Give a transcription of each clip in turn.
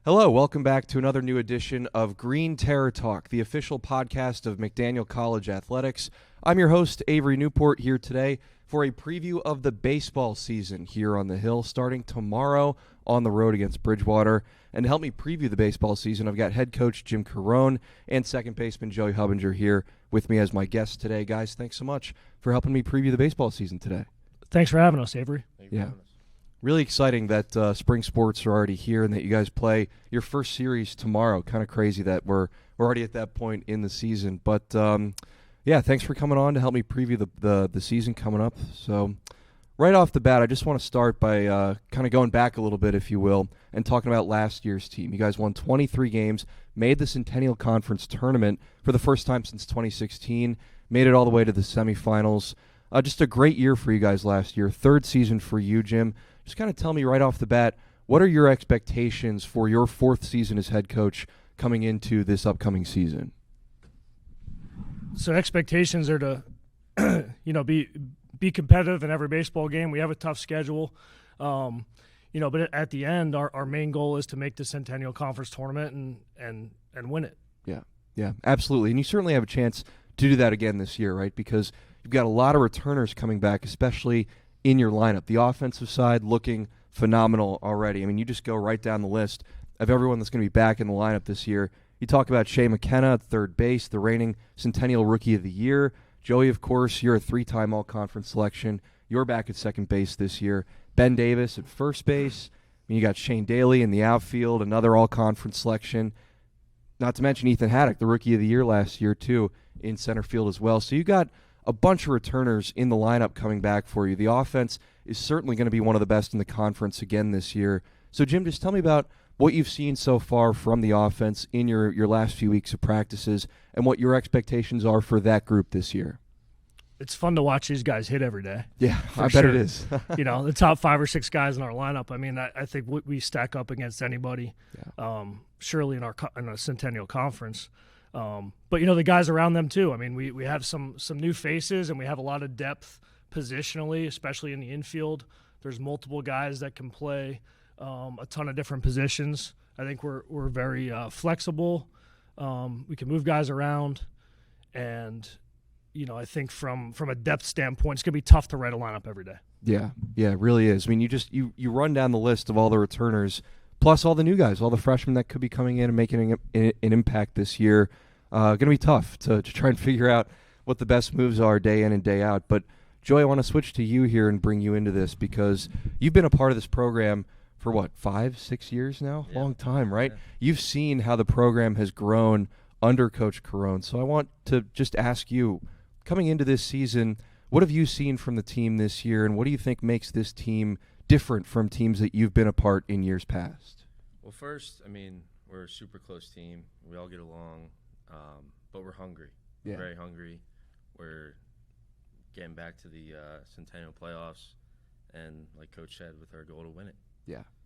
Hello, welcome back to another new edition of Green Terror Talk, the official podcast of McDaniel College Athletics. I'm your host, Avery Newport, here today for a preview of the baseball season here on the Hill, starting tomorrow on the road against Bridgewater. And to help me preview the baseball season, I've got head coach Jim Carone and second baseman Joey Hubinger here with me as my guests today. Guys, thanks so much for helping me preview the baseball season today. Thanks for having us, Avery. Yeah. Really exciting that spring sports are already here and that you guys play your first series tomorrow. Kind of crazy that we're already at that point in the season. But, yeah, thanks for coming on to help me preview the season coming up. So right off the bat, I just want to start by kind of going back a little bit, if you will, and talking about last year's team. You guys won 23 games, made the Centennial Conference tournament for the first time since 2016, made it all the way to the semifinals. Just a great year for you guys last year. Third season for you, Jim. Just kind of tell me right off the bat, what are your expectations for your fourth season as head coach coming into this upcoming season? So expectations are to, be competitive in every baseball game. We have a tough schedule, but at the end, our main goal is to make the Centennial Conference tournament and win it. Yeah, absolutely. And you certainly have a chance to do that again this year, right? Because you've got a lot of returners coming back, especially in your lineup. The offensive side looking phenomenal already. I mean, you just go right down the list of everyone that's going to be back in the lineup this year. You talk about Shea McKenna at third base, the reigning Centennial Rookie of the Year. Joey, of course, you're a three-time All-Conference selection. You're back at second base this year. Ben Davis at first base. I mean, you got Shane Daly in the outfield, another All-Conference selection. Not to mention Ethan Haddock, the Rookie of the Year last year, too, in center field as well. So you got a bunch of returners in the lineup coming back for you. The offense is certainly going to be one of the best in the conference again this year. So, Jim, just tell me about what you've seen so far from the offense in your last few weeks of practices and what your expectations are for that group this year. It's fun to watch these guys hit every day. Yeah, I bet it is. The top 5 or 6 guys in our lineup. I mean, I think we stack up against anybody, surely in a Centennial Conference. But the guys around them too. I mean, we have some new faces and we have a lot of depth positionally, especially in the infield. There's multiple guys that can play a ton of different positions. I think we're very flexible. We can move guys around, and I think from a depth standpoint, it's gonna be tough to write a lineup every day. Yeah, it really is. I mean, you run down the list of all the returners, plus all the new guys, all the freshmen that could be coming in and making an impact this year. Going to be tough to try and figure out what the best moves are day in and day out. But, Joey, I want to switch to you here and bring you into this because you've been a part of this program for, 5-6 years now? Yeah. Long time, right? Yeah. You've seen how the program has grown under Coach Carone. So I want to just ask you, coming into this season, what have you seen from the team this year, and what do you think makes this team different from teams that you've been a part in years past? Well, first, I mean, we're a super close team. We all get along. But we're hungry. Yeah. We're very hungry. We're getting back to the Centennial playoffs, and like Coach said, with our goal to win it.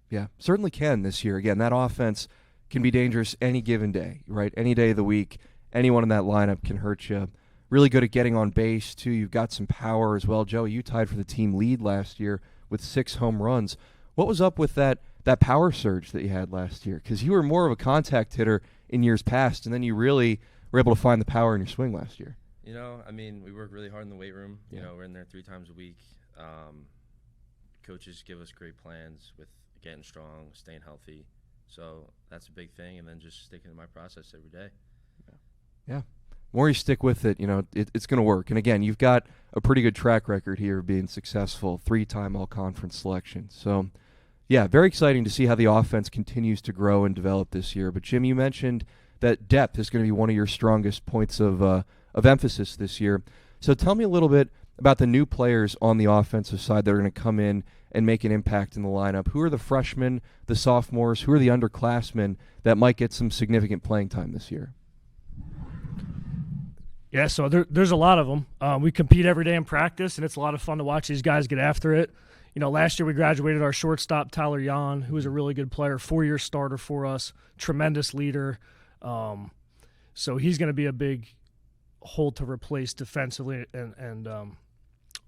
Yeah, certainly can this year. Again, that offense can be dangerous any given day, right? Any day of the week, anyone in that lineup can hurt you. Really good at getting on base, too. You've got some power as well. Joey, you tied for the team lead last year with 6 home runs. What was up with that power surge that you had last year? Because you were more of a contact hitter in years past, and then you really were able to find the power in your swing last year. I mean, we work really hard in the weight room. We're in there 3 times a week. Coaches give us great plans with getting strong, staying healthy. So that's a big thing, and then just sticking to my process every day. Yeah. The more you stick with it, it's going to work. And, again, you've got a pretty good track record here of being successful, 3-time all-conference selection. So, yeah, very exciting to see how the offense continues to grow and develop this year. But, Jim, you mentioned that depth is going to be one of your strongest points of emphasis this year. So tell me a little bit about the new players on the offensive side that are going to come in and make an impact in the lineup. Who are the freshmen, the sophomores, who are the underclassmen that might get some significant playing time this year? Yeah, so there's a lot of them. We compete every day in practice, and it's a lot of fun to watch these guys get after it. Last year we graduated our shortstop, Tyler Yan, who was a really good player, 4-year starter for us, tremendous leader. So he's going to be a big hole to replace defensively and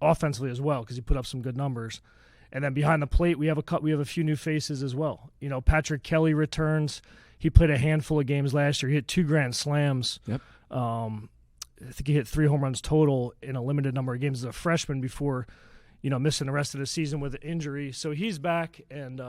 offensively as well because he put up some good numbers. And then behind the plate, we have a few new faces as well. You know, Patrick Kelly returns. He played a handful of games last year. He hit 2 grand slams. Yep. I think he hit 3 home runs total in a limited number of games as a freshman before, you know, missing the rest of the season with an injury. So he's back, and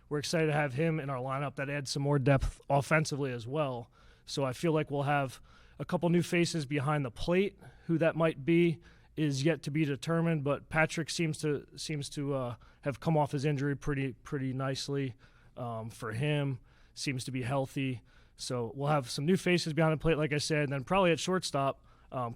we're excited to have him in our lineup. That adds some more depth offensively as well. So I feel like we'll have a couple new faces behind the plate. Who that might be is yet to be determined, but Patrick seems to have come off his injury pretty nicely for him. Seems to be healthy. So we'll have some new faces behind the plate, like I said, and then probably at shortstop,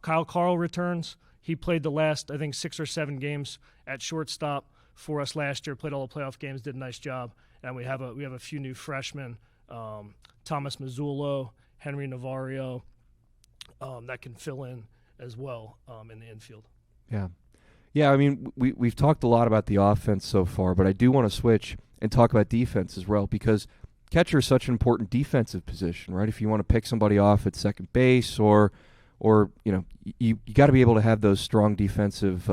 Kyle Carl returns. He played the last, I think, 6 or 7 games at shortstop for us last year, played all the playoff games, did a nice job. And we have a few new freshmen, Thomas Mazzullo, Henry Navarro, that can fill in as well in the infield. Yeah. I mean, we've talked a lot about the offense so far, but I do want to switch and talk about defense as well, because catcher is such an important defensive position, right? If you want to pick somebody off at second base, or you know, you got to be able to have those strong defensive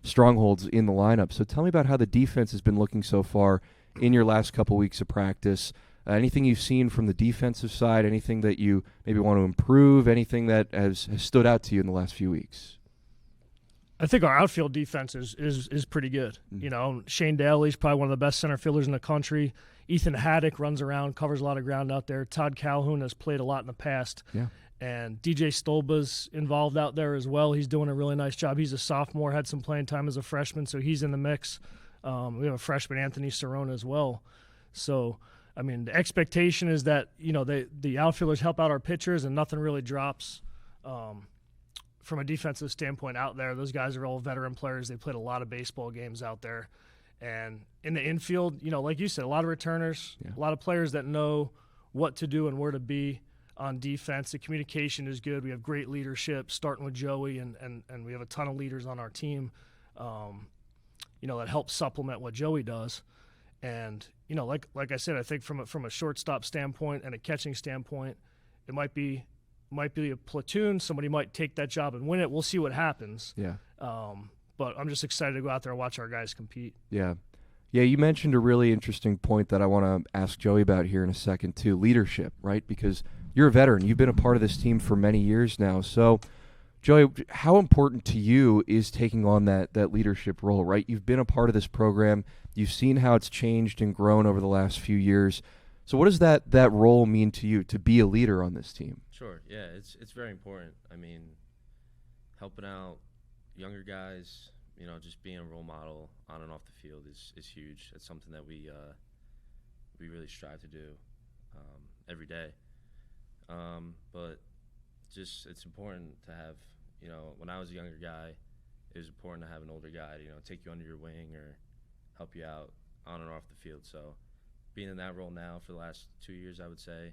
strongholds in the lineup. So tell me about how the defense has been looking so far in your last couple weeks of practice. Anything you've seen from the defensive side, anything that you maybe want to improve, anything that has stood out to you in the last few weeks? I think our outfield defense is pretty good. You know, Shane Daly's probably one of the best center fielders in the country. Ethan Haddock runs around, covers a lot of ground out there. Todd Calhoun has played a lot in the past. Yeah. And DJ Stolba's involved out there as well. He's doing a really nice job. He's a sophomore, had some playing time as a freshman, so he's in the mix. We have a freshman, Anthony Cerrone, as well. So, I mean, the expectation is that, you know, the outfielders help out our pitchers and nothing really drops from a defensive standpoint out there. Those guys are all veteran players. They played a lot of baseball games out there. And in the infield, you know, like you said, a lot of returners, a lot of players that know what to do and where to be on defense. The communication is good. We have great leadership, starting with Joey, and we have a ton of leaders on our team, you know, that help supplement what Joey does. And, you know, like I said, I think from a shortstop standpoint and a catching standpoint, it might be a platoon. Somebody might take that job and win it. We'll see what happens. Yeah. But I'm just excited to go out there and watch our guys compete. Yeah. Yeah, you mentioned a really interesting point that I want to ask Joey about here in a second too, leadership, right? Because you're a veteran. You've been a part of this team for many years now. So, Joey, how important to you is taking on that leadership role, right? You've been a part of this program. You've seen how it's changed and grown over the last few years. So what does that role mean to you, to be a leader on this team? Sure, yeah, it's very important. I mean, helping out younger guys, you know, just being a role model on and off the field is huge. It's something that we really strive to do every day. But just it's important to have, you know, when I was a younger guy, it was important to have an older guy to, you know, take you under your wing or help you out on and off the field. So being in that role now for the last 2 years, I would say,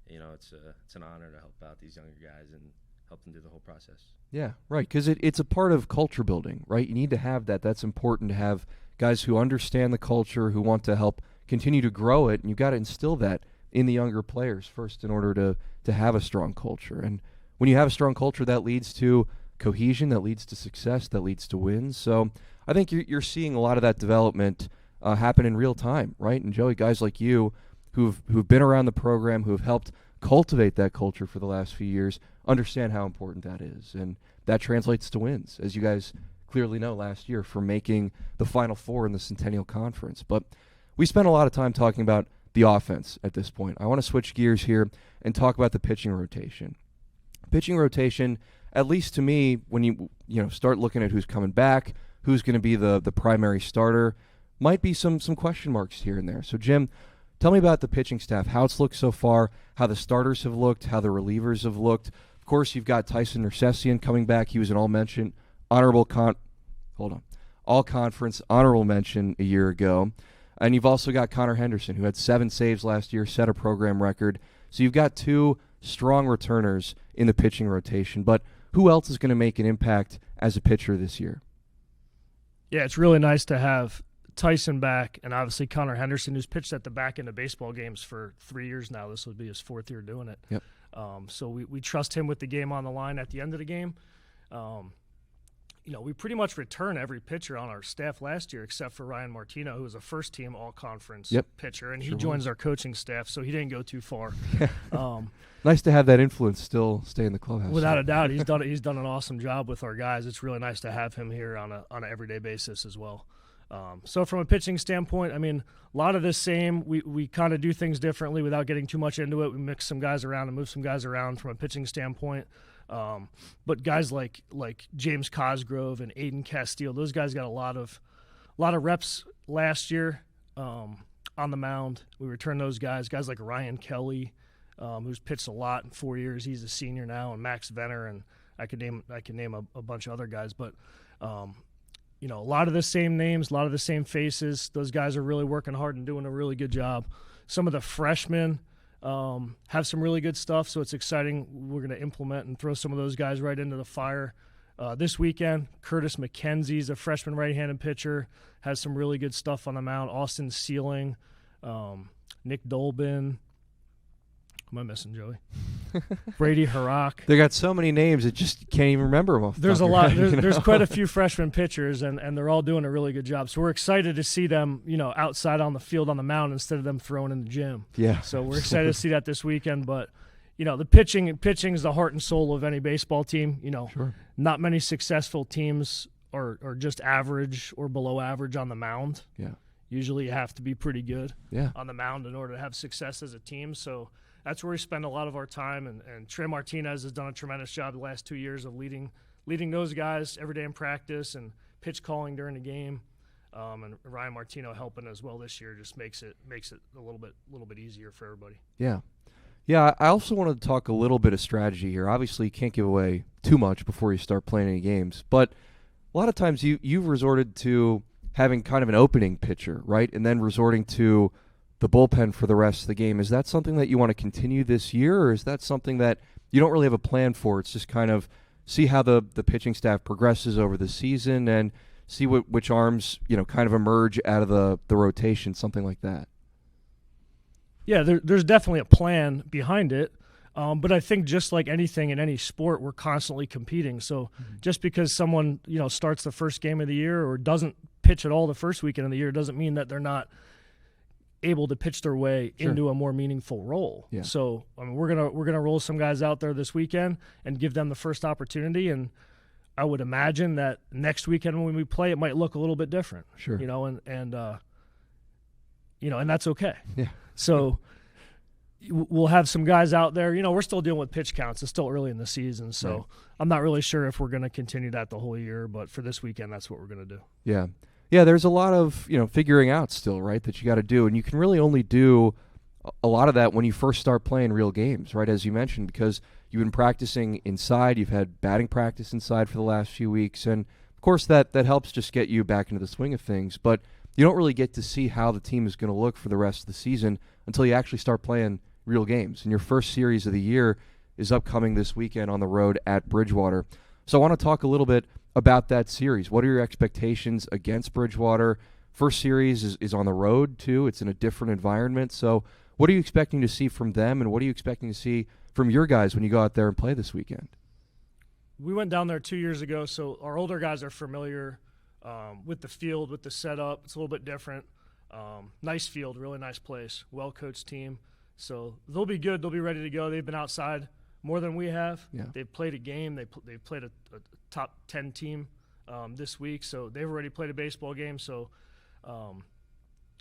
you know, it's an honor to help out these younger guys and help them do the whole process. Yeah, right, because it's a part of culture building, right? You need to have that. That's important to have guys who understand the culture, who want to help continue to grow it, and you've got to instill that in the younger players first in order to have a strong culture. And when you have a strong culture, that leads to cohesion, that leads to success, that leads to wins. So I think you're seeing a lot of that development happen in real time, right? And Joey, guys like you who've been around the program, who've helped cultivate that culture for the last few years, understand how important that is. And that translates to wins, as you guys clearly know last year, for making the Final Four in the Centennial Conference. But we spent a lot of time talking about the offense at this point. I want to switch gears here and talk about the pitching rotation. Pitching rotation, at least to me, when you start looking at who's coming back, who's going to be the primary starter, might be some question marks here and there. So, Jim, tell me about the pitching staff, how it's looked so far, how the starters have looked, how the relievers have looked. Of course, you've got Tyson Nersessian coming back. He was an all-conference honorable mention a year ago. And you've also got Connor Henderson, who had 7 saves last year, set a program record. So you've got 2 strong returners in the pitching rotation. But who else is going to make an impact as a pitcher this year? Yeah, it's really nice to have Tyson back, and obviously Connor Henderson, who's pitched at the back end of baseball games for 3 years now. This will be his 4th year doing it. Yep. So we trust him with the game on the line at the end of the game. we pretty much return every pitcher on our staff last year except for Ryan Martino, who was a first-team all-conference pitcher, and he joins our coaching staff, so he didn't go too far. Nice to have that influence still stay in the clubhouse. Without a doubt, he's done an awesome job with our guys. It's really nice to have him here on an everyday basis as well. So from a pitching standpoint, I mean, a lot of the same. We kind of do things differently without getting too much into it. We mix some guys around and move some guys around from a pitching standpoint. But guys like James Cosgrove and Aiden Castile, those guys got a lot of reps last year on the mound. We returned those guys. Guys like Ryan Kelly, who's pitched a lot in 4 years. He's a senior now, and Max Venner, and I could name a bunch of other guys. But a lot of the same names, a lot of the same faces. Those guys are really working hard and doing a really good job. Some of the freshmen have some really good stuff, so it's exciting. We're going to implement and throw some of those guys right into the fire this weekend. Curtis McKenzie's a freshman right-handed pitcher, has some really good stuff on the mound. Austin Sealing, Nick Dolbin. Who am I missing, Joey? Brady Harak. They got so many names, it just can't even remember them off the There's top a of your lot. head, There's quite a few freshman pitchers, and they're all doing a really good job. So we're excited to see them, outside on the field on the mound instead of them throwing in the gym. Yeah. So we're excited to see that this weekend. But the pitching is the heart and soul of any baseball team. Sure. Not many successful teams are just average or below average on the mound. Yeah. Usually you have to be pretty good Yeah. on the mound in order to have success as a team. So that's where we spend a lot of our time, and Trey Martinez has done a tremendous job the last 2 years of leading those guys every day in practice and pitch calling during the game. And Ryan Martino helping as well this year just makes it a little bit easier for everybody. Yeah. Yeah, I also wanted to talk a little bit of strategy here. Obviously, you can't give away too much before you start playing any games, but a lot of times you've resorted to having kind of an opening pitcher, right, and then resorting to the bullpen for the rest of the game. Is that something that you want to continue this year, or is that something that you don't really have a plan for? It's just kind of see how the pitching staff progresses over the season and see which arms kind of emerge out of the rotation, something like that. Yeah, there's definitely a plan behind it, but I think just like anything in any sport, we're constantly competing. So just because someone starts the first game of the year or doesn't pitch at all the first weekend of the year doesn't mean that they're not able to pitch their way into a more meaningful role. Yeah. So we're gonna roll some guys out there this weekend and give them the first opportunity. And I would imagine that next weekend when we play, it might look a little bit different. Sure. And that's okay. Yeah. So we'll have some guys out there. We're still dealing with pitch counts. It's still early in the season, so right. I'm not really sure if we're going to continue that the whole year. But for this weekend, that's what we're going to do. Yeah. Yeah, there's a lot of, figuring out still, right, that you got to do. And you can really only do a lot of that when you first start playing real games, right, as you mentioned, because you've been practicing inside. You've had batting practice inside for the last few weeks. And, of course, that helps just get you back into the swing of things. But you don't really get to see how the team is going to look for the rest of the season until you actually start playing real games. And your first series of the year is upcoming this weekend on the road at Bridgewater. So I want to talk a little bit about that series. What are your expectations against Bridgewater? First series is on the road, too. It's in a different environment. So what are you expecting to see from them, and what are you expecting to see from your guys when you go out there and play this weekend? We went down there 2 years ago, so our older guys are familiar with the field, with the setup. It's a little bit different. Nice field, really nice place, well-coached team. So they'll be good. They'll be ready to go. They've been outside more than we have. Yeah. They've played a game. They've played a top 10 team this week, so they've already played a baseball game. So,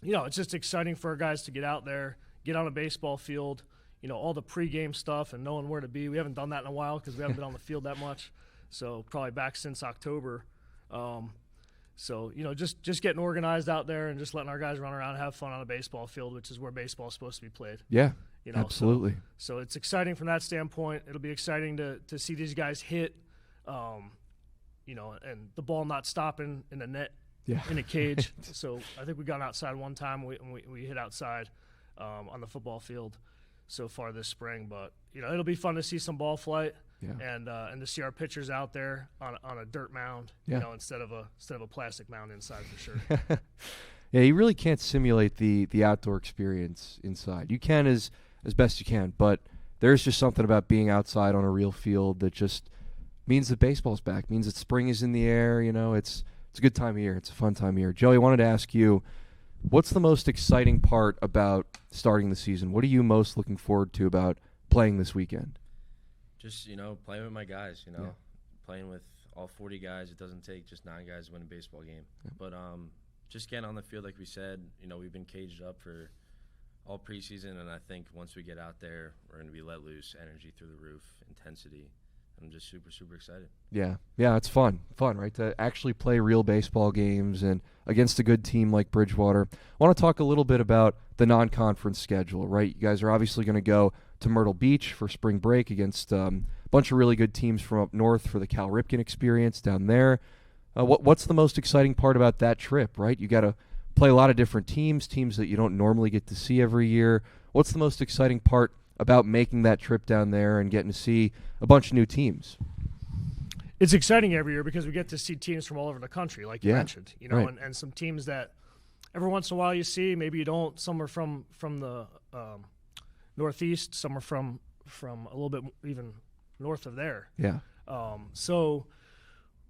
it's just exciting for our guys to get out there, get on a baseball field, all the pregame stuff and knowing where to be. We haven't done that in a while because we haven't been on the field that much, so probably back since October. So, just getting organized out there and just letting our guys run around and have fun on a baseball field, which is where baseball is supposed to be played. Yeah, absolutely. So it's exciting from that standpoint. It'll be exciting to see these guys hit, and the ball not stopping in the net, in a cage. So I think we got outside one time. We hit outside on the football field so far this spring. But, it'll be fun to see some ball flight. Yeah. And to see our pitchers out there on a dirt mound, instead of a plastic mound inside for sure. Yeah, you really can't simulate the outdoor experience inside. You can as best you can, but there's just something about being outside on a real field that just means that baseball's back, means that spring is in the air. It's a good time of year. It's a fun time of year. Joey, I wanted to ask you, what's the most exciting part about starting the season? What are you most looking forward to about playing this weekend? Just, playing with my guys, playing with all 40 guys. It doesn't take just 9 guys to win a baseball game. Yeah. But just getting on the field, like we said, we've been caged up for all preseason, and I think once we get out there, we're going to be let loose, energy through the roof, intensity. I'm just super, super excited. Yeah, it's fun, right, to actually play real baseball games and against a good team like Bridgewater. I want to talk a little bit about the non-conference schedule, right? You guys are obviously going to go to Myrtle Beach for spring break against a bunch of really good teams from up north for the Cal Ripken experience down there. What's the most exciting part about that trip, right? You got to play a lot of different teams that you don't normally get to see every year. What's the most exciting part about making that trip down there and getting to see a bunch of new teams? It's exciting every year because we get to see teams from all over the country, like you mentioned, right. and some teams that every once in a while you see, maybe you don't. Some are from the Northeast, some are from a little bit even north of there. Yeah. So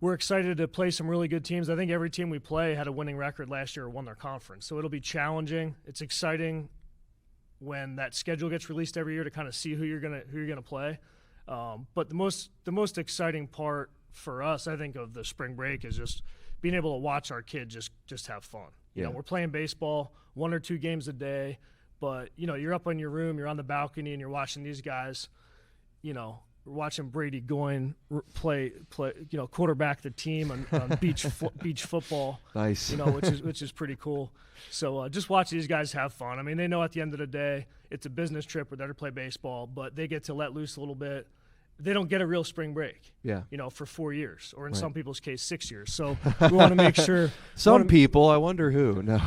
we're excited to play some really good teams. I think every team we play had a winning record last year or won their conference. So it'll be challenging. It's exciting when that schedule gets released every year to kind of see who you're gonna play. But the most exciting part for us, I think, of the spring break is just being able to watch our kids just have fun. You know, we're playing baseball 1 or 2 games a day, but you're up in your room, you're on the balcony, and you're watching these guys. We're watching Brady Goyne play quarterback the team on beach football. Nice. Which is pretty cool. So just watch these guys have fun. I mean, they know at the end of the day it's a business trip. We're there to play baseball, but they get to let loose a little bit. They don't get a real spring break. Yeah. For 4 years, or in some people's case 6 years. So we want to make sure. Some people, I wonder who. No.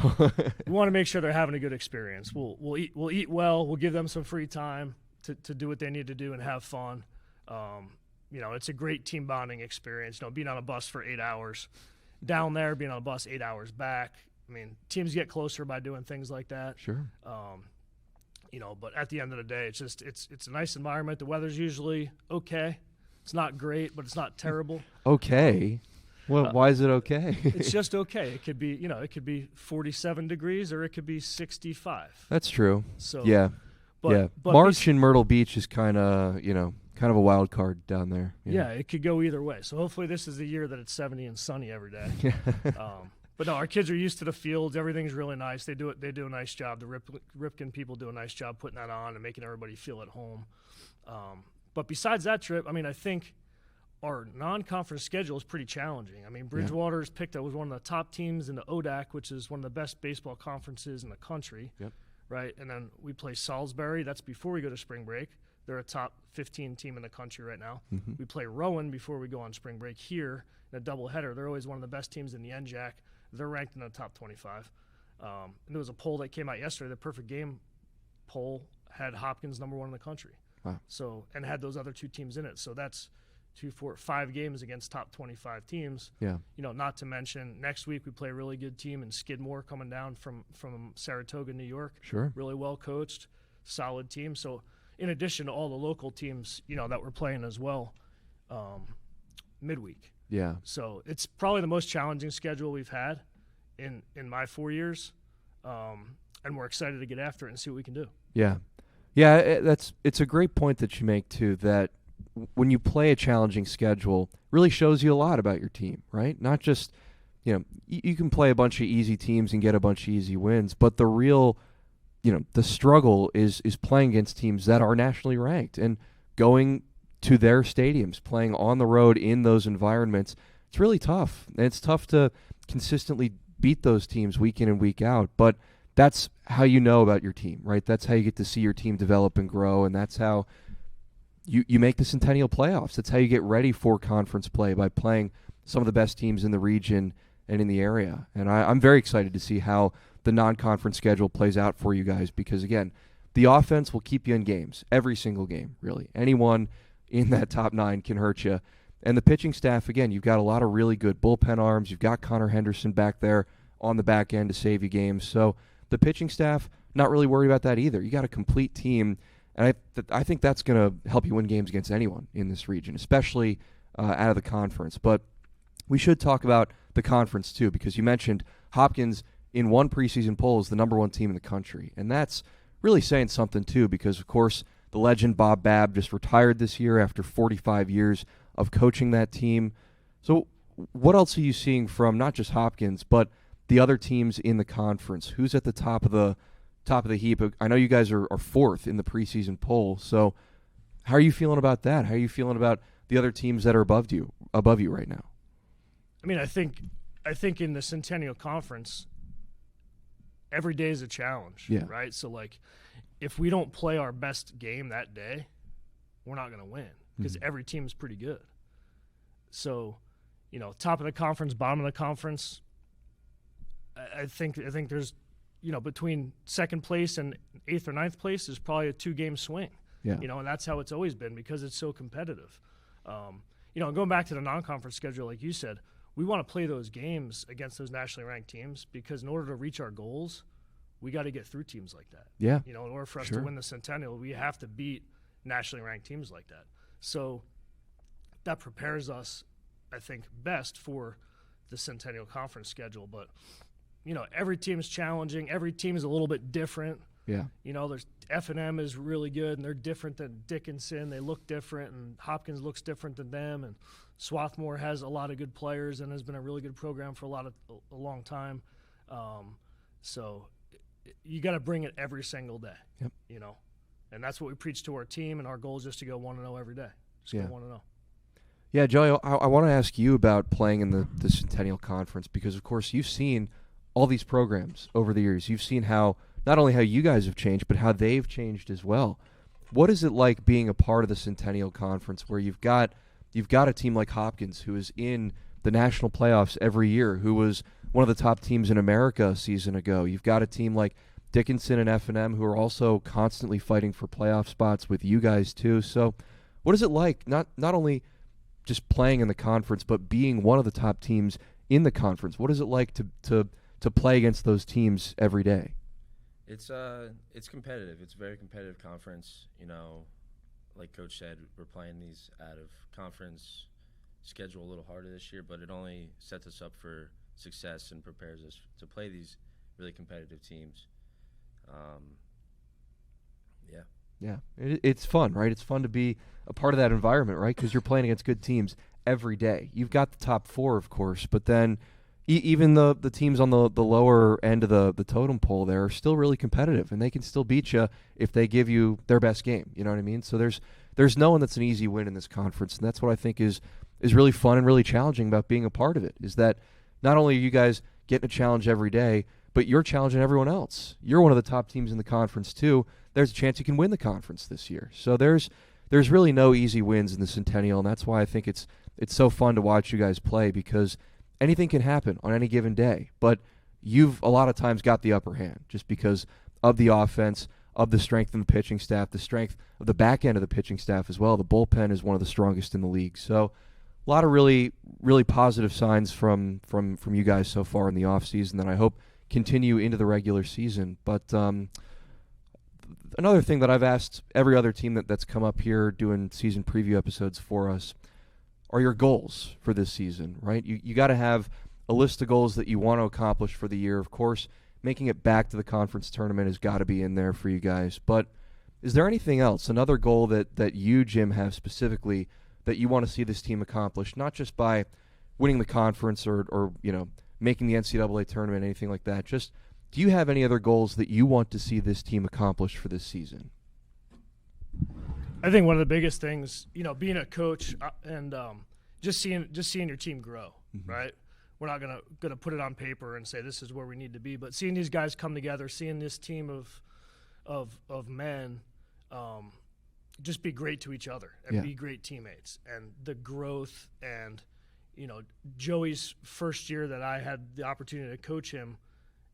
We want to make sure they're having a good experience. We'll eat well. We'll give them some free time to do what they need to do and have fun. It's a great team bonding experience. Being on a bus for 8 hours down there, being on a bus 8 hours back. I mean, teams get closer by doing things like that. Sure. But at the end of the day, it's a nice environment. The weather's usually okay. It's not great, but it's not terrible. Okay. Well, why is it okay? It's just okay. It could be 47 degrees or it could be 65. That's true. So yeah. But March in Myrtle Beach is kind of a wild card down there. Yeah, it could go either way. So hopefully this is the year that it's 70 and sunny every day. But no, our kids are used to the fields. Everything's really nice. They do a nice job. The Ripken people do a nice job putting that on and making everybody feel at home. But besides that trip, I mean, I think our non-conference schedule is pretty challenging. I mean, Bridgewater is picked as one of the top teams in the ODAC, which is one of the best baseball conferences in the country. Yep. Right? And then we play Salisbury. That's before we go to spring break. They're a top 15 team in the country right now. Mm-hmm. We play Rowan before we go on spring break here in a doubleheader. They're always one of the best teams in the NJAC. They're ranked in the top 25. And there was a poll that came out yesterday. The Perfect Game poll had Hopkins number 1 in the country. Wow. So, and had those other 2 teams in it. So that's 2, 4, 5 games against top 25 teams. Yeah. Not to mention next week we play a really good team in Skidmore coming down from Saratoga, New York. Sure. Really well coached, solid team. So in addition to all the local teams, that we're playing as well, midweek. Yeah. So it's probably the most challenging schedule we've had in my 4 years, and we're excited to get after it and see what we can do. Yeah. It's a great point that you make too. That when you play a challenging schedule, really shows you a lot about your team, right? Not just you can play a bunch of easy teams and get a bunch of easy wins, but the real the struggle is playing against teams that are nationally ranked and going to their stadiums, playing on the road in those environments. It's really tough. And it's tough to consistently beat those teams week in and week out. But that's how you know about your team, right? That's how you get to see your team develop and grow, and that's how you make the Centennial playoffs. That's how you get ready for conference play, by playing some of the best teams in the region and in the area. And I'm very excited to see how the non-conference schedule plays out for you guys because, again, the offense will keep you in games, every single game, really. Anyone in that top 9 can hurt you. And the pitching staff, again, you've got a lot of really good bullpen arms. You've got Connor Henderson back there on the back end to save you games. So the pitching staff, not really worried about that either. You got a complete team, and I think that's going to help you win games against anyone in this region, especially out of the conference. But we should talk about the conference too, because you mentioned Hopkins in one preseason poll is the number 1 team in the country. And that's really saying something too, because of course the legend Bob Babb just retired this year after 45 years of coaching that team. So what else are you seeing from not just Hopkins, but the other teams in the conference? Who's at the top of the heap? I know you guys are 4th in the preseason poll. So how are you feeling about that? How are you feeling about the other teams that are above you right now? I mean, I think in the Centennial Conference, every day is a challenge, right? So, like, if we don't play our best game that day, we're not going to win because every team is pretty good. So, you know, top of the conference, bottom of the conference, I think there's, you know, between second place and 8th or 9th place is probably a 2-game swing. Yeah. You know, and that's how it's always been because it's so competitive. You know, going back to the non-conference schedule, like you said, we want to play those games against those nationally ranked teams because in order to reach our goals, we got to get through teams like that. Yeah. You know, in order for us to win the Centennial, we have to beat nationally ranked teams like that. So that prepares us, I think, best for the Centennial Conference schedule. But, you know, every team is challenging. Every team is a little bit different. Yeah. You know, there's F&M is really good, and they're different than Dickinson. They look different, and Hopkins looks different than them. And Swarthmore has a lot of good players and has been a really good program for a long time. So you got to bring it every single day. Yep. You know, and that's what we preach to our team, and our goal is just to go 1-0 every day. Just go 1-0. Yeah, Joey, I want to ask you about playing in the Centennial Conference because, of course, you've seen all these programs over the years. You've seen how not only how you guys have changed, but how they've changed as well. What is it like being a part of the Centennial Conference where you've got a team like Hopkins who is in the national playoffs every year, who was one of the top teams in America a season ago? You've got a team like Dickinson and F&M who are also constantly fighting for playoff spots with you guys too. So what is it like not only just playing in the conference, but being one of the top teams in the conference? What is it like to play against those teams every day? It's competitive. It's a very competitive conference. You know, like Coach said, we're playing these out of conference schedule a little harder this year, but it only sets us up for success and prepares us to play these really competitive teams. Yeah, it's fun, right? It's fun to be a part of that environment, right? Because you're playing against good teams every day. You've got the top 4, of course, but then even the teams on the lower end of the totem pole there are still really competitive, and they can still beat you if they give you their best game. You know what I mean? So there's no one that's an easy win in this conference, and that's what I think is really fun and really challenging about being a part of it, is that not only are you guys getting a challenge every day, but you're challenging everyone else. You're one of the top teams in the conference too. There's a chance you can win the conference this year. So there's really no easy wins in the Centennial, and that's why I think it's so fun to watch you guys play, because anything can happen on any given day, but you've a lot of times got the upper hand just because of the offense, of the strength in the pitching staff, the strength of the back end of the pitching staff as well. The bullpen is one of the strongest in the league. So a lot of really, really positive signs from you guys so far in the offseason that I hope continue into the regular season. But another thing that I've asked every other team that's come up here doing season preview episodes for us are your goals for this season, right? You got to have a list of goals that you want to accomplish for the year. Of course, making it back to the conference tournament has got to be in there for you guys. But is there anything else, another goal that you, Jim, have specifically that you want to see this team accomplish, not just by winning the conference or you know, making the NCAA tournament, anything like that? Just, do you have any other goals that you want to see this team accomplish for this season? I think one of the biggest things, you know, being a coach and just seeing your team grow, right? We're not gonna put it on paper and say this is where we need to be, but seeing these guys come together, seeing this team of men just be great to each other and be great teammates, and the growth, and you know, Joey's first year that I had the opportunity to coach him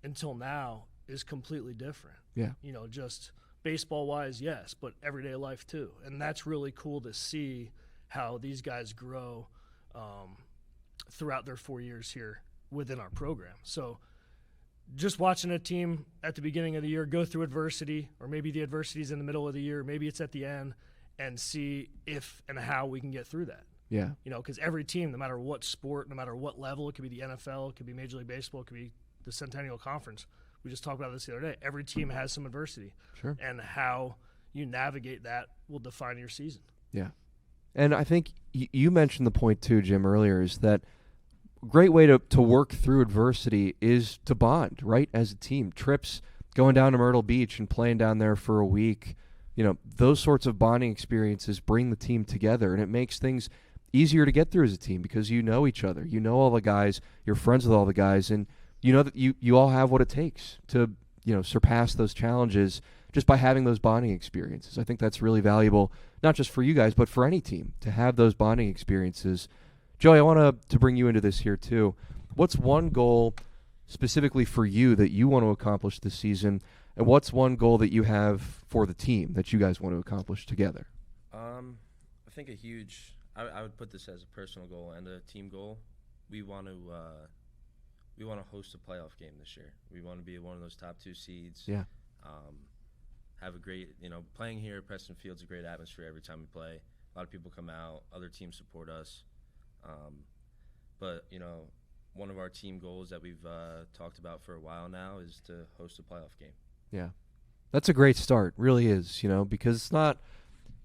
until now is completely different. Yeah, you know, just baseball-wise, yes, but everyday life too. And that's really cool to see how these guys grow throughout their 4 years here within our program. So just watching a team at the beginning of the year go through adversity, or maybe the adversity is in the middle of the year, maybe it's at the end, and see if and how we can get through that. Yeah. You know, because every team, no matter what sport, no matter what level, it could be the NFL, it could be Major League Baseball, it could be the Centennial Conference. We just talked about this the other day. Every team has some adversity. Sure. And how you navigate that will define your season. Yeah. And I think you mentioned the point too, Jim, earlier, is that a great way to work through adversity is to bond, right, as a team. Trips, going down to Myrtle Beach and playing down there for a week, you know, those sorts of bonding experiences bring the team together, and it makes things easier to get through as a team because you know each other. You know all the guys, you're friends with all the guys, and you know that you all have what it takes to, you know, surpass those challenges just by having those bonding experiences. I think that's really valuable, not just for you guys, but for any team to have those bonding experiences. Joey, I want to bring you into this here too. What's one goal specifically for you that you want to accomplish this season, and what's one goal that you have for the team that you guys want to accomplish together? I think I would put this as a personal goal and a team goal. We want to host a playoff game this year. We want to be one of those top 2 seeds. Yeah. Have a great, playing here at Preston Field's a great atmosphere every time we play. A lot of people come out. Other teams support us. But one of our team goals that we've talked about for a while now is to host a playoff game. Yeah. That's a great start, really is, because it's not,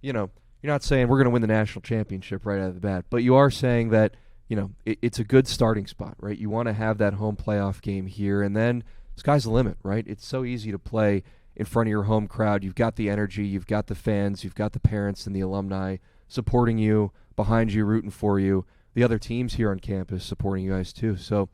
you're not saying we're going to win the national championship right out of the bat, but you are saying that, it's a good starting spot, right? You want to have that home playoff game here, and then sky's the limit, right? It's so easy to play in front of your home crowd. You've got the energy, you've got the fans, you've got the parents and the alumni supporting you, behind you, rooting for you, the other teams here on campus supporting you guys too. So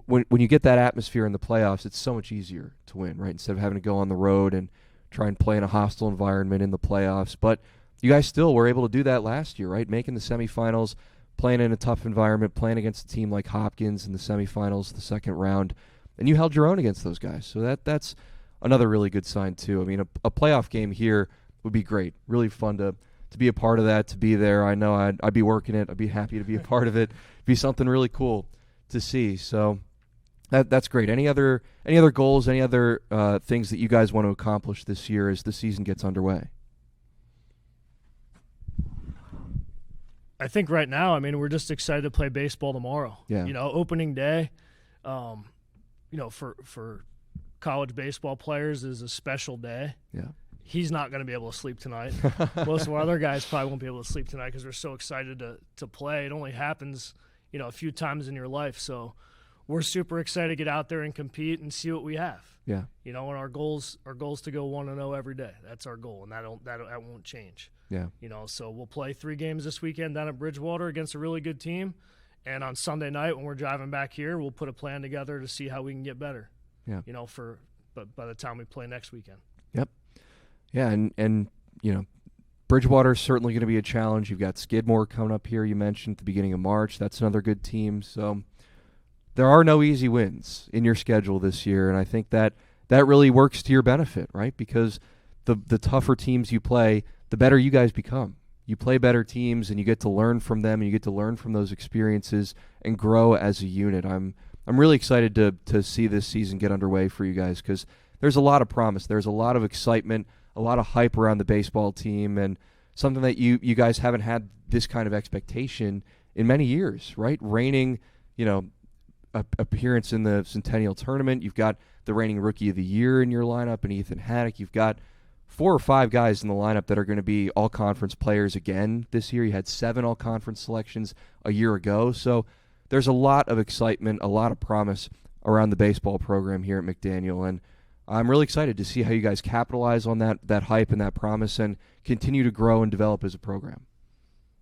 when you get that atmosphere in the playoffs, it's so much easier to win, right? Instead of having to go on the road and try and play in a hostile environment in the playoffs. But you guys still were able to do that last year, right? Making the semifinals, playing in a tough environment, playing against a team like Hopkins in the semifinals, the second round, and you held your own against those guys. So that's another really good sign too. I mean, a playoff game here would be great. Really fun to be a part of that, to be there. I know I'd be working it. I'd be happy to be a part of it. It'd be something really cool to see. So that's great. Any other goals, any other things that you guys want to accomplish this year as the season gets underway? I think right now, we're just excited to play baseball tomorrow. Yeah. Opening day, for college baseball players is a special day. Yeah. He's not going to be able to sleep tonight. Most of our other guys probably won't be able to sleep tonight because we're so excited to play. It only happens, a few times in your life. So we're super excited to get out there and compete and see what we have. Yeah. And our goals to go 1-0 every day. That's our goal, and that won't change. Yeah. So we'll play 3 games this weekend down at Bridgewater against a really good team, and on Sunday night when we're driving back here, we'll put a plan together to see how we can get better. Yeah. But by the time we play next weekend. Yep. Yeah, and Bridgewater's certainly going to be a challenge. You've got Skidmore coming up here, you mentioned, at the beginning of March. That's another good team. So there are no easy wins in your schedule this year, and I think that really works to your benefit, right? Because the tougher teams you play, the better you guys become. You play better teams, and you get to learn from them, and you get to learn from those experiences and grow as a unit. I'm really excited to see this season get underway for you guys because there's a lot of promise. There's a lot of excitement, a lot of hype around the baseball team, and something that you guys haven't had this kind of expectation in many years, right? Reigning, appearance in the Centennial Tournament. You've got the reigning Rookie of the Year in your lineup and Ethan Haddock. You've got 4 or 5 guys in the lineup that are going to be all-conference players again this year. You had 7 all-conference selections a year ago. So there's a lot of excitement, a lot of promise around the baseball program here at McDaniel, and I'm really excited to see how you guys capitalize on that hype and that promise and continue to grow and develop as a program.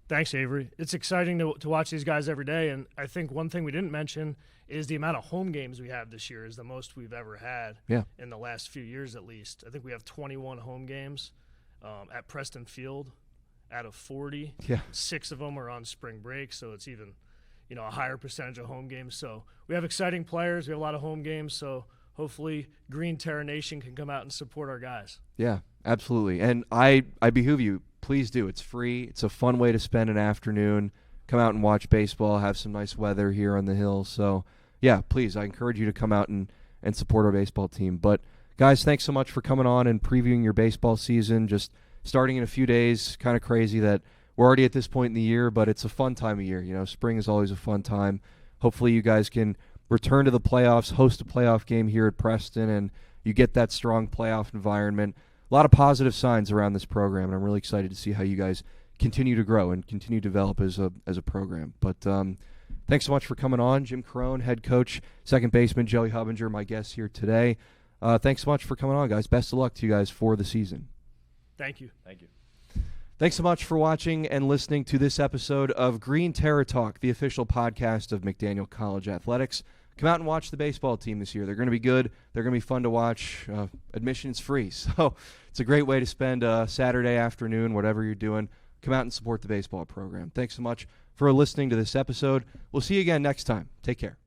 Thanks, Avery. It's exciting to watch these guys every day, and I think one thing we didn't mention is the amount of home games we have this year is the most we've ever had in the last few years at least. I think we have 21 home games at Preston Field out of 40. Yeah. 6 of them are on spring break, so it's even a higher percentage of home games. So we have exciting players. We have a lot of home games, so hopefully Green Terror Nation can come out and support our guys. Yeah, absolutely. And I behoove you, please do. It's free. It's a fun way to spend an afternoon. Come out and watch baseball, have some nice weather here on the hill. So, yeah, please, I encourage you to come out and support our baseball team. But, guys, thanks so much for coming on and previewing your baseball season. Just starting in a few days, kind of crazy that we're already at this point in the year, but it's a fun time of year. You know, spring is always a fun time. Hopefully you guys can return to the playoffs, host a playoff game here at Preston, and you get that strong playoff environment. A lot of positive signs around this program, and I'm really excited to see how you guys continue to grow and continue to develop as a program. But thanks so much for coming on. Jim Carone, head coach, second baseman, Joey Hubinger, my guest here today. Thanks so much for coming on, guys. Best of luck to you guys for the season. Thank you. Thank you. Thanks so much for watching and listening to this episode of Green Terror Talk, the official podcast of McDaniel College Athletics. Come out and watch the baseball team this year. They're going to be good. They're going to be fun to watch. Admission's free, so it's a great way to spend a Saturday afternoon, whatever you're doing. Come out and support the baseball program. Thanks so much for listening to this episode. We'll see you again next time. Take care.